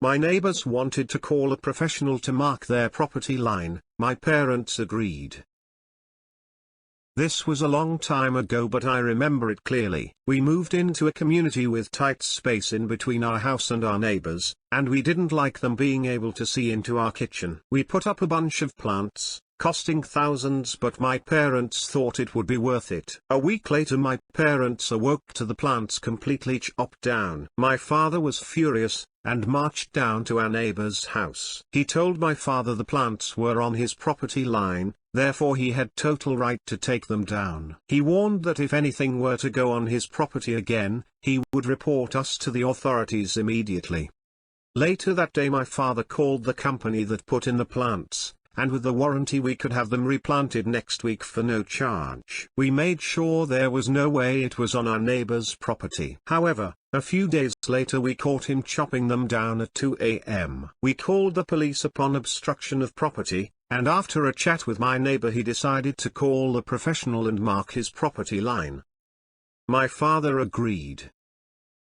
My neighbors wanted to call a professional to mark their property line. My parents agreed. This was a long time ago, but I remember it clearly. We moved into a community with tight space in between our house and our neighbors, and we didn't like them being able to see into our kitchen. We put up a bunch of plants, costing thousands, but my parents thought it would be worth it. A week later my parents awoke to the plants completely chopped down. My father was furious, and marched down to our neighbor's house. He told my father the plants were on his property line, therefore he had total right to take them down. He warned that if anything were to go on his property again, he would report us to the authorities immediately. Later that day my father called the company that put in the plants, and with the warranty we could have them replanted next week for no charge. We made sure there was no way it was on our neighbor's property. However, a few days later we caught him chopping them down at 2 a.m. We called the police upon obstruction of property, and after a chat with my neighbor he decided to call a professional and mark his property line. My father agreed.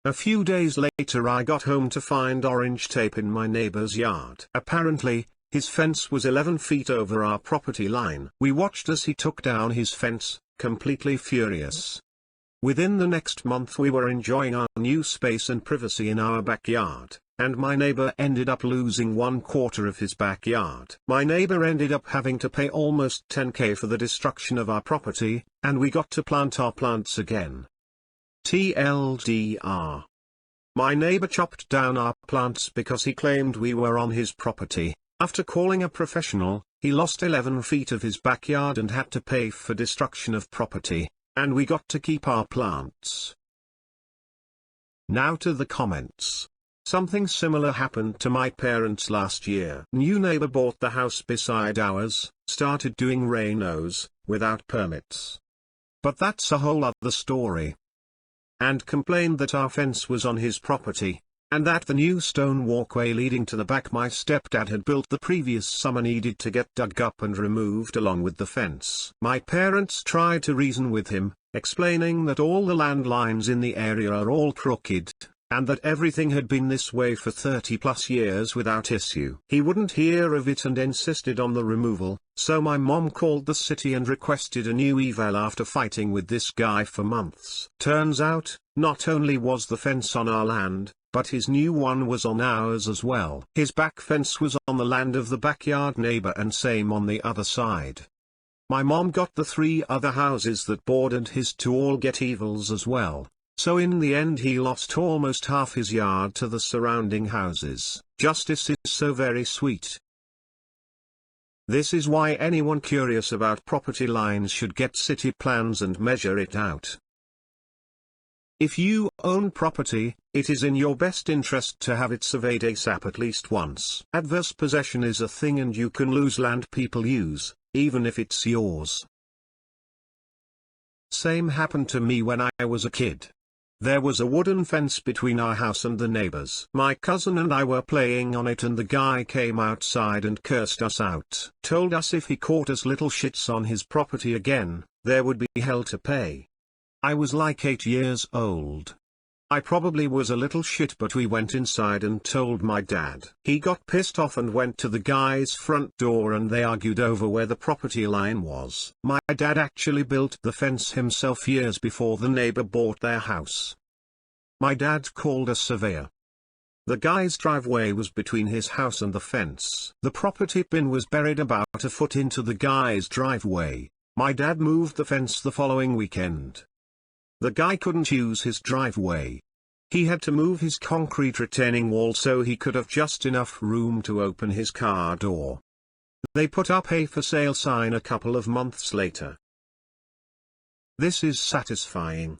A few days later I got home to find orange tape in my neighbor's yard. Apparently, his fence was 11 feet over our property line. We watched as he took down his fence, completely furious. Within the next month we were enjoying our new space and privacy in our backyard, and my neighbor ended up losing 1/4 of his backyard. My neighbor ended up having to pay almost $10,000 for the destruction of our property, and we got to plant our plants again. TLDR. My neighbor chopped down our plants because he claimed we were on his property. After calling a professional, he lost 11 feet of his backyard and had to pay for destruction of property, and we got to keep our plants. Now to the comments. Something similar happened to my parents last year. New neighbor bought the house beside ours, started doing renos, without permits. But that's a whole other story. And complained that our fence was on his property, and that the new stone walkway leading to the back my stepdad had built the previous summer needed to get dug up and removed along with the fence. My parents tried to reason with him, explaining that all the land lines in the area are all crooked, and that everything had been this way for 30+ years without issue. He wouldn't hear of it and insisted on the removal, so my mom called the city and requested a new eval after fighting with this guy for months. Turns out, not only was the fence on our land, but his new one was on ours as well. His back fence was on the land of the backyard neighbor and same on the other side. My mom got the 3 other houses that bordered his to all get evils as well, so in the end he lost almost half his yard to the surrounding houses. Justice is so very sweet. This is why anyone curious about property lines should get city plans and measure it out. If you own property, it is in your best interest to have it surveyed ASAP at least once. Adverse possession is a thing and you can lose land people use, even if it's yours. Same happened to me when I was a kid. There was a wooden fence between our house and the neighbors. My cousin and I were playing on it and the guy came outside and cursed us out. Told us if he caught us little shits on his property again, there would be hell to pay. I was like 8 years old. I probably was a little shit, but we went inside and told my dad. He got pissed off and went to the guy's front door and they argued over where the property line was. My dad actually built the fence himself years before the neighbor bought their house. My dad called a surveyor. The guy's driveway was between his house and the fence. The property pin was buried about a foot into the guy's driveway. My dad moved the fence the following weekend. The guy couldn't use his driveway. He had to move his concrete retaining wall so he could have just enough room to open his car door. They put up a for sale sign a couple of months later. This is satisfying.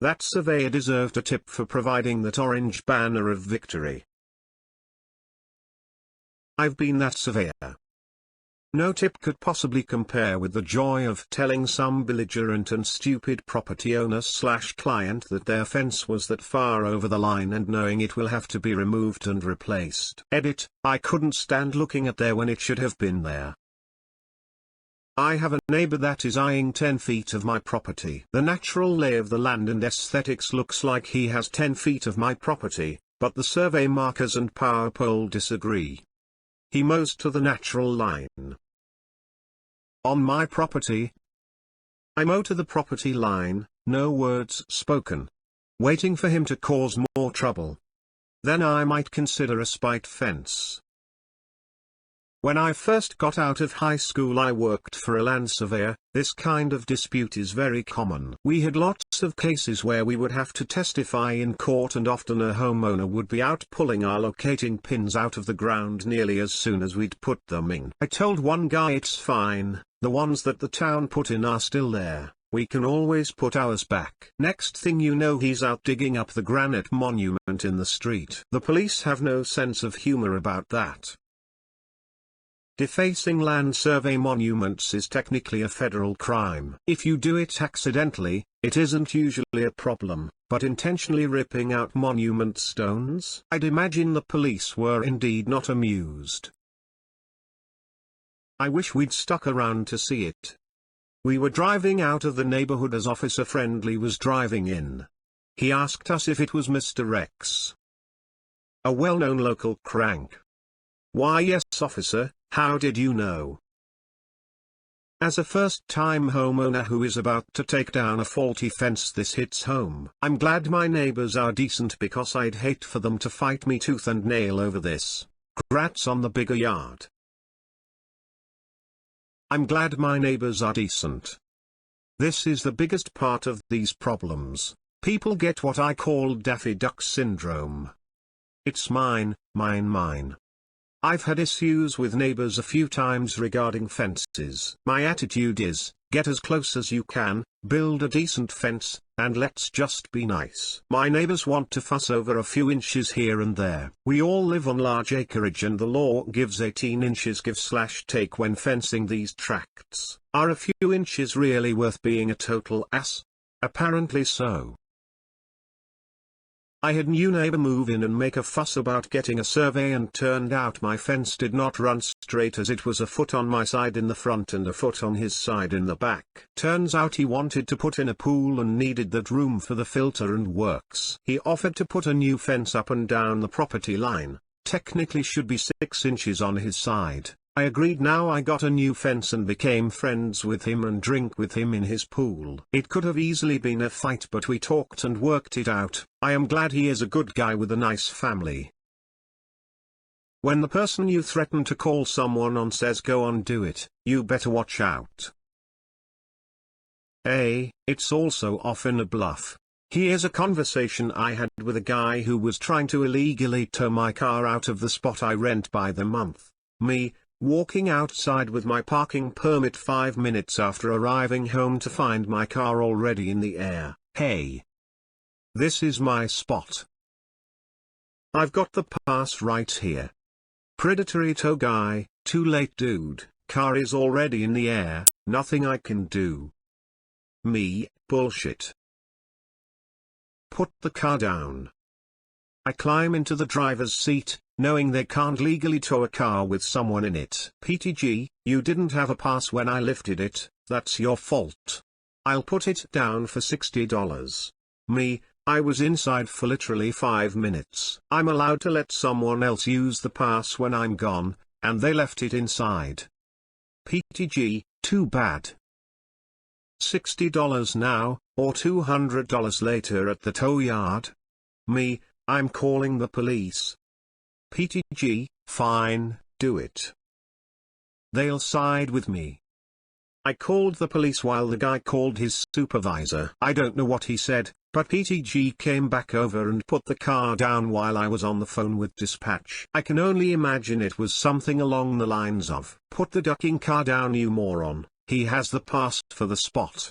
That surveyor deserved a tip for providing that orange banner of victory. I've been that surveyor. No tip could possibly compare with the joy of telling some belligerent and stupid property owner/client that their fence was that far over the line and knowing it will have to be removed and replaced. Edit, I couldn't stand looking at there when it should have been there. I have a neighbor that is eyeing 10 feet of my property. The natural lay of the land and aesthetics looks like he has 10 feet of my property, but the survey markers and power pole disagree. He mows to the natural line. On my property, I mow to the property line, no words spoken. Waiting for him to cause more trouble. Then I might consider a spite fence. When I first got out of high school I worked for a land surveyor. This kind of dispute is very common. We had lots of cases where we would have to testify in court and often a homeowner would be out pulling our locating pins out of the ground nearly as soon as we'd put them in. I told one guy it's fine, the ones that the town put in are still there, we can always put ours back. Next thing you know he's out digging up the granite monument in the street. The police have no sense of humor about that. Defacing land survey monuments is technically a federal crime. If you do it accidentally, it isn't usually a problem, but intentionally ripping out monument stones? I'd imagine the police were indeed not amused. I wish we'd stuck around to see it. We were driving out of the neighborhood as Officer Friendly was driving in. He asked us if it was Mr. Rex, a well-known local crank. Why yes, officer. How did you know? As a first-time homeowner who is about to take down a faulty fence, this hits home. I'm glad my neighbors are decent because I'd hate for them to fight me tooth and nail over this. Congrats on the bigger yard. I'm glad my neighbors are decent. This is the biggest part of these problems. People get what I call Daffy Duck syndrome. It's mine, mine, mine. I've had issues with neighbors a few times regarding fences. My attitude is, get as close as you can, build a decent fence, and let's just be nice. My neighbors want to fuss over a few inches here and there. We all live on large acreage and the law gives 18 inches give/take when fencing these tracts. Are a few inches really worth being a total ass? Apparently so. I had new neighbor move in and make a fuss about getting a survey, and turned out my fence did not run straight as it was a foot on my side in the front and a foot on his side in the back. Turns out he wanted to put in a pool and needed that room for the filter and works. He offered to put a new fence up and down the property line, technically should be 6 inches on his side. I agreed. Now I got a new fence and became friends with him and drink with him in his pool. It could have easily been a fight, but we talked and worked it out. I am glad he is a good guy with a nice family. When the person you threaten to call someone on says go on do it, you better watch out. It's also often a bluff. Here's a conversation I had with a guy who was trying to illegally tow my car out of the spot I rent by the month. Me, walking outside with my parking permit 5 minutes after arriving home to find my car already in the air. Hey, this is my spot. I've got the pass right here. Predatory tow guy, too late dude, car is already in the air, nothing I can do. Me, bullshit. Put the car down. I climb into the driver's seat, knowing they can't legally tow a car with someone in it. PTG, you didn't have a pass when I lifted it, that's your fault. I'll put it down for $60. Me, I was inside for literally 5 minutes. I'm allowed to let someone else use the pass when I'm gone, and they left it inside. PTG, too bad. $60 now, or $200 later at the tow yard? Me, I'm calling the police. PTG, fine, do it. They'll side with me. I called the police while the guy called his supervisor. I don't know what he said, but PTG came back over and put the car down while I was on the phone with dispatch. I can only imagine it was something along the lines of, put the ducking car down you moron, he has the pass for the spot.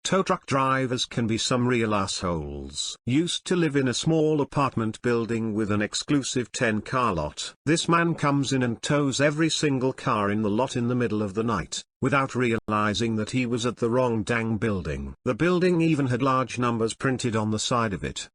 Tow truck drivers can be some real assholes. Used to live in a small apartment building with an exclusive 10-car lot. This man comes in and tows every single car in the lot in the middle of the night, without realizing that he was at the wrong dang building. The building even had large numbers printed on the side of it.